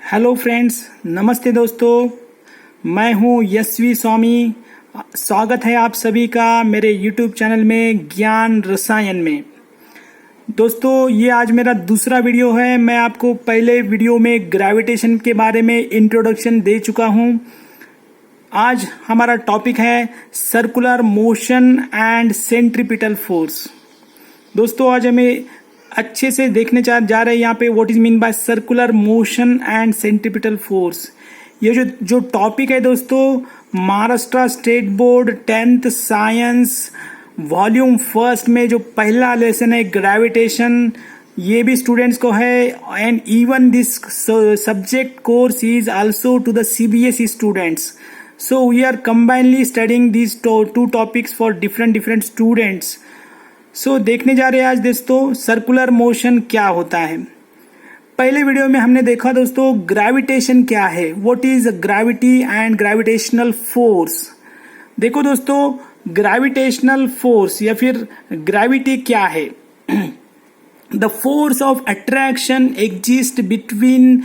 Hello friends, नमस्ते दोस्तों। मैं हूं यशवी स्वामी। स्वागत है आप सभी का मेरे यूट्यूब चैनल में ज्ञान रसायन में। दोस्तों, ये आज मेरा दूसरा वीडियो है। मैं आपको पहले वीडियो में ग्रेविटेशन के बारे में इंट्रोडक्शन दे चुका हूं। आज हमारा टॉपिक है circular motion and centripetal force. दोस्तों, आज हमें अच्छे से देखने जा रहे हैं यहाँ पे what is mean by circular motion and centripetal force. ये जो टॉपिक है दोस्तों, Maharashtra state board 10th science volume first में जो पहला लेसन है ग्रेविटेशन, ये भी स्टूडेंट्स को है। And even this subject course is also to the CBSE students. So we are combinedly studying these two topics for different students. So देखने जा रहे हैं आज दोस्तों सर्कुलर मोशन क्या होता है। पहले वीडियो में हमने देखा दोस्तों ग्रेविटेशन क्या है, what is gravity and gravitational force. देखो दोस्तों, ग्रेविटेशनल फोर्स या फिर ग्रेविटी क्या है। The force of attraction exist between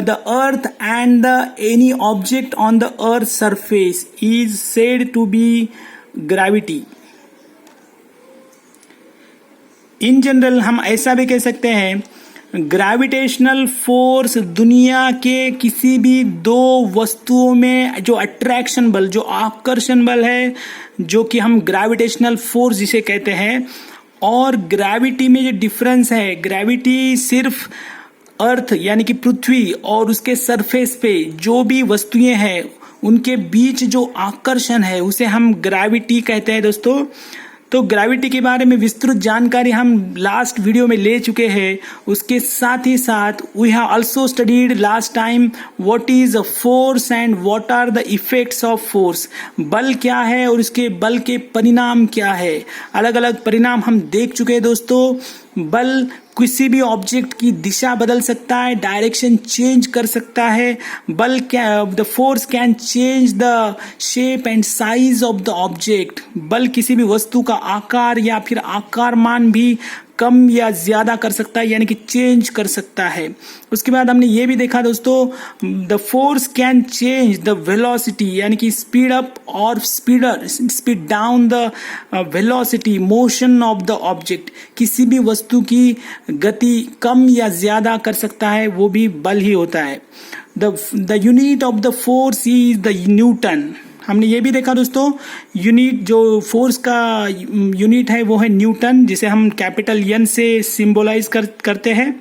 the earth and any object on the earth surface is said to be gravity. In general हम ऐसा भी कह सकते हैं ग्रेविटेशनल फोर्स दुनिया के किसी भी दो वस्तुओं में जो अट्रैक्शन बल, जो आकर्षण बल है, जो कि हम ग्रेविटेशनल फोर्स जिसे कहते हैं, और ग्रेविटी में जो डिफरेंस है, ग्रेविटी सिर्फ अर्थ यानी कि पृथ्वी और उसके सरफेस पे जो भी वस्तुएं हैं उनके बीच जो आकर्षण है उसे हम ग्रेविटी कहते हैं दोस्तों। तो ग्रेविटी के बारे में विस्तृत जानकारी हम लास्ट वीडियो में ले चुके हैं। उसके साथ ही साथ we have also studied last time what is a force and what are the effects of force. बल क्या है और उसके बल के परिणाम क्या है, अलग अलग परिणाम हम देख चुके हैं दोस्तों। बल किसी भी ऑब्जेक्ट की दिशा बदल सकता है, डायरेक्शन चेंज कर सकता है। बल the force can change the shape and size of the object. बल किसी भी वस्तु का आकार या फिर आकार मान भी कम या ज्यादा कर सकता है, यानी कि चेंज कर सकता है। उसके बाद हमने ये भी देखा दोस्तों, the force can change the velocity, यानी कि स्पीड अप और speed down the velocity motion of the object. किसी भी वस्तु की गति कम या ज्यादा कर सकता है, वो भी बल ही होता है। The unit of the force is the Newton. हमने ये भी देखा दोस्तों, यूनिट जो फोर्स का यूनिट है वो है न्यूटन, जिसे हम कैपिटल N से सिंबलाइज करते हैं।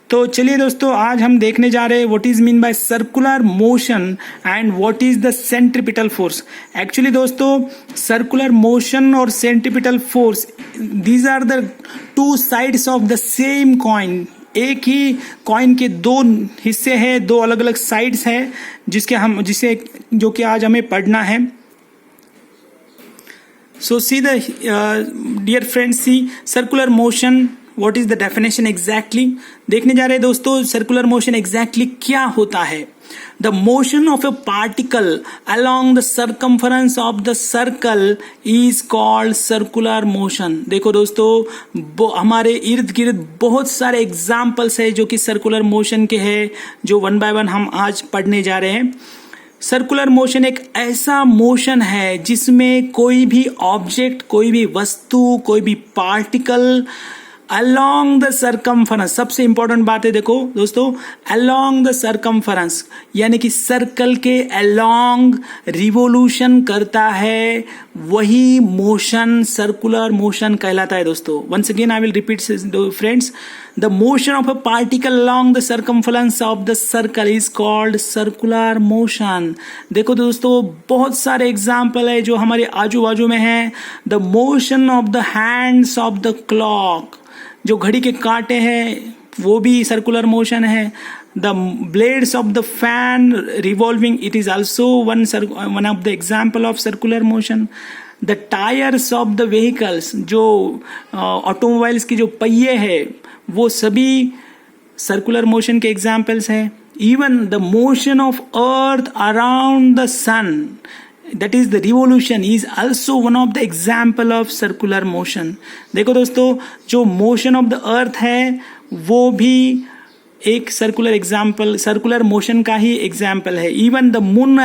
तो चलिए दोस्तों, आज हम देखने जा रहे हैं what is mean by circular motion and what is the centripetal force. Actually दोस्तों, सर्कुलर मोशन और centripetal force, these are the two sides of the same coin. एक ही कॉइन के दो हिस्से हैं, दो अलग अलग साइड्स हैं, जो कि आज हमें पढ़ना है। So see the dear friends, see circular motion, what is the definition exactly. देखने जा रहे हैं दोस्तों सर्कुलर मोशन एग्जैक्टली क्या होता है। The motion of A particle along the circumference of the circle is called circular motion। देखो दोस्तों, हमारे इर्द गिर्द बहुत सारे एग्जाम्पल्स है जो कि सर्कुलर मोशन के हैं, जो वन बाय वन हम आज पढ़ने जा रहे हैं। सर्कुलर मोशन एक ऐसा मोशन है जिसमें कोई भी ऑब्जेक्ट, कोई भी वस्तु, कोई भी पार्टिकल along the circumference, सबसे इंपॉर्टेंट बात है देखो दोस्तों, along the circumference यानी कि सर्कल के along रिवोल्यूशन करता है, वही मोशन सर्कुलर मोशन कहलाता है दोस्तों। Once again I will repeat friends, the motion of a particle along the circumference of the circle is called circular motion। देखो दोस्तों, बहुत सारे एग्जाम्पल है जो हमारे आजू बाजू में है। The motion of the hands of the clock, जो घड़ी के कांटे हैं वो भी सर्कुलर मोशन है। The blades of the fan revolving, it is also one of the example of circular motion. The tyres of the vehicles, जो automobiles की जो पहिए है वो सभी सर्कुलर मोशन के एग्जाम्पल्स हैं। Even the motion of earth around the sun, that is the revolution, is also one of the example of circular motion। देखो दोस्तों, जो मोशन ऑफ द अर्थ है वो भी एक सर्कुलर मोशन का ही एग्जाम्पल है. Even the moon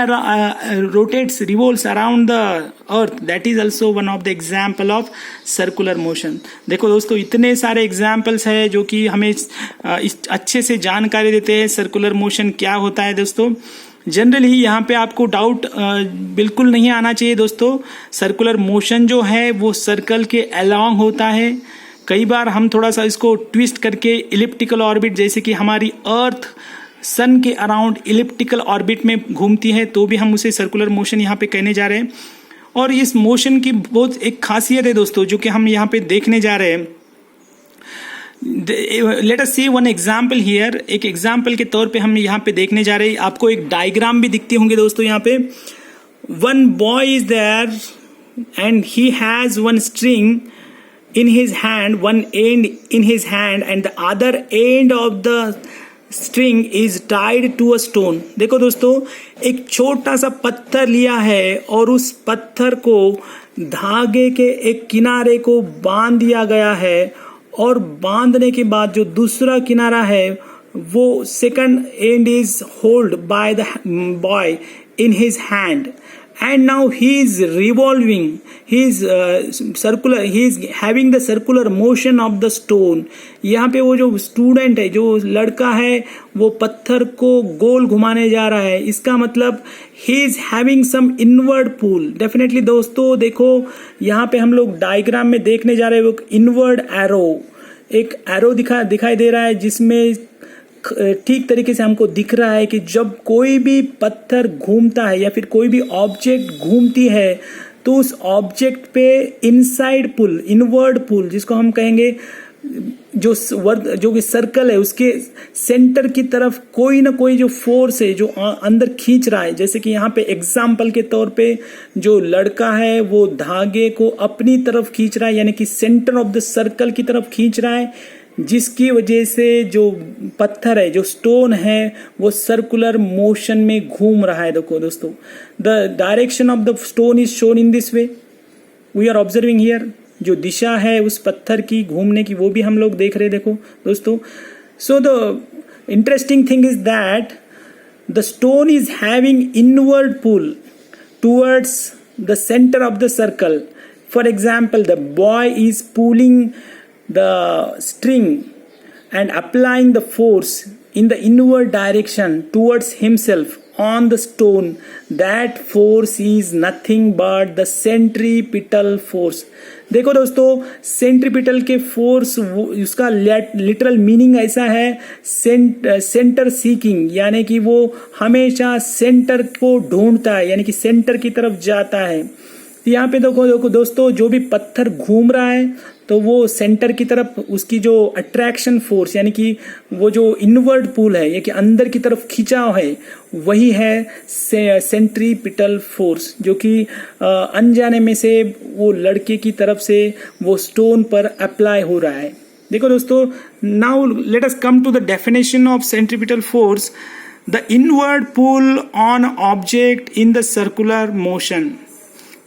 rotates revolves around the earth, that is also one of the example of circular motion. देखो दोस्तों, इतने सारे एग्जाम्पल्स है जो कि हमें अच्छे से जानकारी देते हैं सर्कुलर मोशन क्या होता है. दोस्तों जनरली यहाँ पे आपको डाउट बिल्कुल नहीं आना चाहिए दोस्तों. सर्कुलर मोशन जो है वो सर्कल के अलोंग होता है. कई बार हम थोड़ा सा इसको ट्विस्ट करके इलिप्टिकल ऑर्बिट, जैसे कि हमारी अर्थ सन के अराउंड इलिप्टिकल ऑर्बिट में घूमती है, तो भी हम उसे सर्कुलर मोशन यहाँ पे कहने जा रहे हैं. और इस मोशन की बहुत एक खासियत है दोस्तों जो कि हम यहाँ पे देखने जा रहे हैं. Let us see one example here. एक एग्जाम्पल के तौर पे हम यहाँ पे देखने जा रहे हैं. आपको एक डायग्राम भी दिखते होंगे दोस्तों. यहाँ पे one boy is there and he has one string in his hand, one end in his hand, and the other end of the string is tied to a stone. देखो दोस्तों, एक छोटा सा पत्थर लिया है और उस पत्थर को धागे के एक किनारे को बांध दिया गया है, और बांधने के बाद जो दूसरा किनारा है वो second and is hold by the boy in his hand, and now he is revolving, he is circular, he is having the circular motion of the stone. यहाँ पे वो जो स्टूडेंट है, जो लड़का है, वो पत्थर को गोल घुमाने जा रहा है. इसका मतलब he is having some inward pull. Definitely दोस्तों देखो, यहाँ पे हम लोग डायग्राम में देखने जा रहे हैं वो इनवर्ड एरो, एक एरो दिखाई दे रहा है जिसमें ठीक तरीके से हमको दिख रहा है कि जब कोई भी पत्थर घूमता है या फिर कोई भी ऑब्जेक्ट घूमती है तो उस ऑब्जेक्ट पे इनसाइड पुल, इनवर्ड पुल जिसको हम कहेंगे, जो कि सर्कल है उसके सेंटर की तरफ कोई ना कोई जो फोर्स है जो अंदर खींच रहा है. जैसे कि यहाँ पे एग्जाम्पल के तौर पे जो लड़का है वो धागे को अपनी तरफ खींच रहा है, यानी कि सेंटर ऑफ द सर्कल की तरफ खींच रहा है, जिसकी वजह से जो पत्थर है, जो स्टोन है, वो सर्कुलर मोशन में घूम रहा है. देखो दोस्तों, the direction of the stone is shown in this way, we are observing here. जो दिशा है उस पत्थर की घूमने की वो भी हम लोग देख रहे हैं. देखो दोस्तों, so the interesting thing is that the stone is having inward pull towards the centre of the circle. For example, the boy is pulling the string and applying the force in the inward direction towards himself on the stone. That force is nothing but the centripetal force. देखो दोस्तों, centripetal के force, उसका literal meaning ऐसा है, centre seeking, यानी कि वो हमेशा सेंटर को ढूंढता है, यानी कि सेंटर की तरफ जाता है. यहाँ पे देखो दोस्तों, जो भी पत्थर घूम रहा है तो वो सेंटर की तरफ, उसकी जो अट्रैक्शन फोर्स यानी कि वो जो इनवर्ड पुल है, या कि अंदर की तरफ खिंचाव है, वही है सेंट्रीपिटल फोर्स, जो कि अनजाने में से वो लड़के की तरफ से वो स्टोन पर अप्लाई हो रहा है. देखो दोस्तों, now let us come to the definition of centripetal force. The inward pull on object in the circular motion.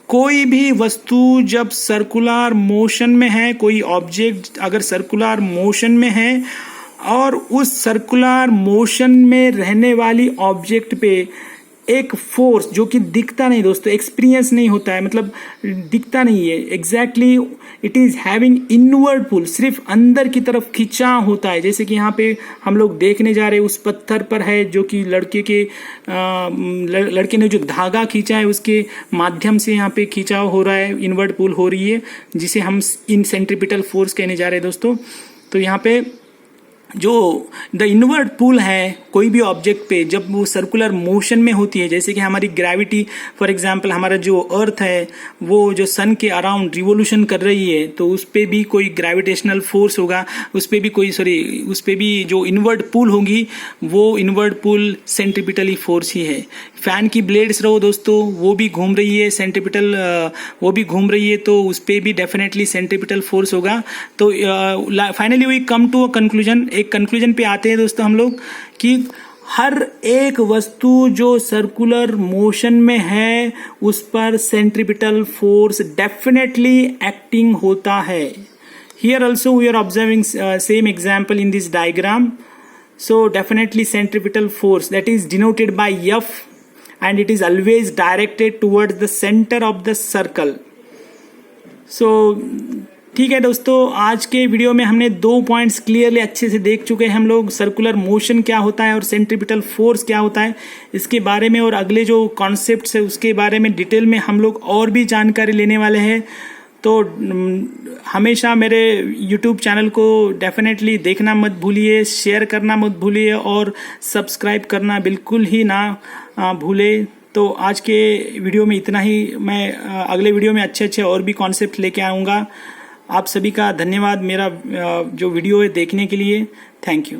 कोई भी वस्तु जब सर्कुलर मोशन में है, कोई ऑब्जेक्ट अगर सर्कुलर मोशन में है और उस सर्कुलर मोशन में रहने वाली ऑब्जेक्ट पे एक फोर्स जो कि दिखता नहीं दोस्तों, एक्सपीरियंस नहीं होता है, मतलब दिखता नहीं है exactly, it is having inward pull, सिर्फ अंदर की तरफ खिंचाव होता है. जैसे कि यहाँ पे हम लोग देखने जा रहे हैं, उस पत्थर पर है जो कि लड़के ने जो धागा खींचा है उसके माध्यम से यहाँ पे खिंचाव हो रहा है, इनवर्ड पुल हो रही है, जिसे हम इन सेंट्रीपिटल फोर्स कहने जा रहे हैं दोस्तों. तो यहाँ पे जो द इनवर्ड पुल है कोई भी ऑब्जेक्ट पे जब वो सर्कुलर मोशन में होती है, जैसे कि हमारी ग्रेविटी, फॉर एग्जांपल हमारा जो अर्थ है वो जो सन के अराउंड रिवोल्यूशन कर रही है, तो उस पे भी कोई ग्रेविटेशनल फोर्स होगा, उस पे भी जो इनवर्ड पुल होगी वो इनवर्ड पुल सेंट्रीपिटली फोर्स ही है. फैन की ब्लेड्स रहो दोस्तों, वो भी घूम रही है, सेंट्रीपिटल वो भी घूम रही है, तो उस पे भी डेफिनेटली सेंट्रीपिटल फोर्स होगा. तो finally we come to a conclusion. एक कंक्लूजन पे आते हैं दोस्तों हम लोग कि हर एक वस्तु जो सर्कुलर मोशन में है उस पर सेंट्रीपिटल फोर्स डेफिनेटली एक्टिंग होता है. Here also we are observing same example in this diagram. So definitely centripetal force, that is denoted by F, and it is always directed towards the center of the circle. So ठीक है दोस्तों, आज के video में हमने 2 points clearly अच्छे से देख चुके हैं हम लोग। सर्कुलर मोशन क्या होता है और सेंट्रीपिटल फोर्स क्या होता है इसके बारे में, और अगले जो कॉन्सेप्ट्स है उसके बारे में डिटेल में हम लोग और भी जानकारी लेने वाले हैं। तो हमेशा मेरे YouTube चैनल को डेफिनेटली देखना मत भूलिए, शेयर करना मत भूलिए और सब्सक्राइब करना बिल्कुल ही ना भूले। तो आज के वीडियो में इतना ही। मैं अगले वीडियो में अच्छे अच्छे और भी कॉन्सेप्ट लेके आऊँगा। आप सभी का धन्यवाद मेरा जो वीडियो है देखने के लिए। Thank you.